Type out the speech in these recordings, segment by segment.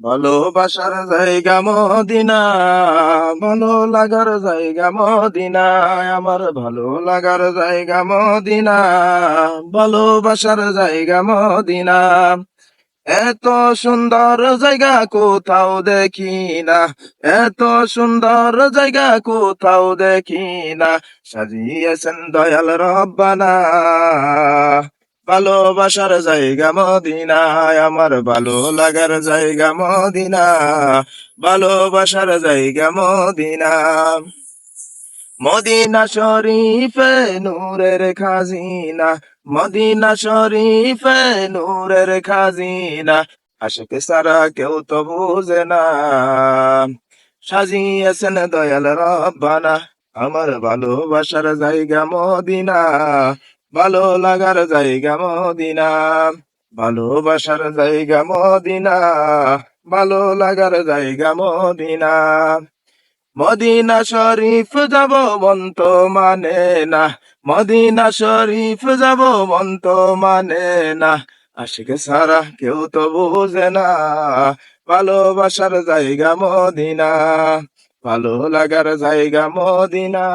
ভালোবাসার জায়গা মদিনা, ভালো লাগার জায়গা মদিনা, আমার ভালো লাগার জায়গা মদিনা, ভালোবাসার জায়গা মদিনা। এত সুন্দর জায়গা কোথাও দেখি না, এত সুন্দর জায়গা কোথাও দেখি না, সাজিয়েছেন দয়াল রব্বানা। ভালোবাসার জায়গা মদিনায়, আমার ভালো লাগার জায়গা মদিনা, ভালোবাসার জায়গা মদিনা। মদিনা শরীফে নূরের খাজিনা, মদিনা শরীফে নূরের খাজিনা, আশিক সারা কেউ তো বুঝে না। সাজিয়েছেন দয়াল রব্বানা, আমার ভালোবাসার জায়গা মদিনা, ভালো লাগার জায়গা মদিনা, ভালোবাসার জায়গা মদিনা, ভালো লাগার জায়গা মদিনা। মদিনা শরীফ যাব মন তো মানে না, মদিনা শরীফ যাব মন তো মানে না, আশিক সারা কেউ তো বুঝে না। ভালোবাসার জায়গা মদিনা, ভালো লাগার জায়গা মদিনা,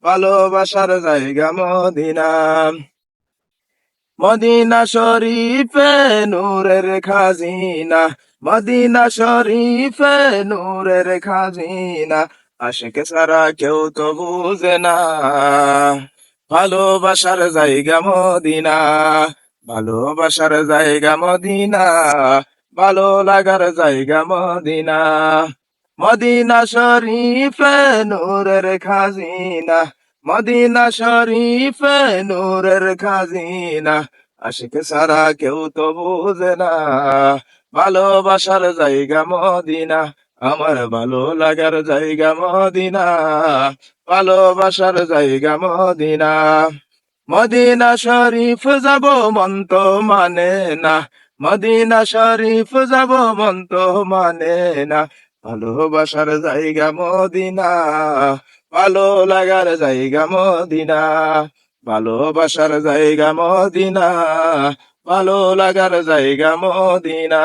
ভালোবাসার জায়গা মদিনা। মদিনা শরীফে নূরের খাজিনা, মদিনা শরীফে নূরের খাজিনা, আশিক সারা কেউ তো বুঝে না। ভালোবাসার জায়গা মদিনা, ভালোবাসার জায়গা মদিনা, ভালো লাগার জায়গা মদিনা। মদিনা শরীফে নূরের খাজিনা, মদিনা শরীফে নূরের খাজিনা, আশিক সারা কেউ তো বুঝে না। ভালোবাসার জায়গা মদিনা, আমার ভালো লাগার জায়গা মদিনা, ভালোবাসার জায়গা মদিনা। মদিনা শরীফ যাব মন তো মানে না, মদিনা শরীফ যাব মন তো মানে না, ভালোবাসার জায়গা মদিনা, ভালো লাগার জায়গা মদিনা, ভালোবাসার জায়গা মদিনা, ভালো লাগার জায়গা মদিনা।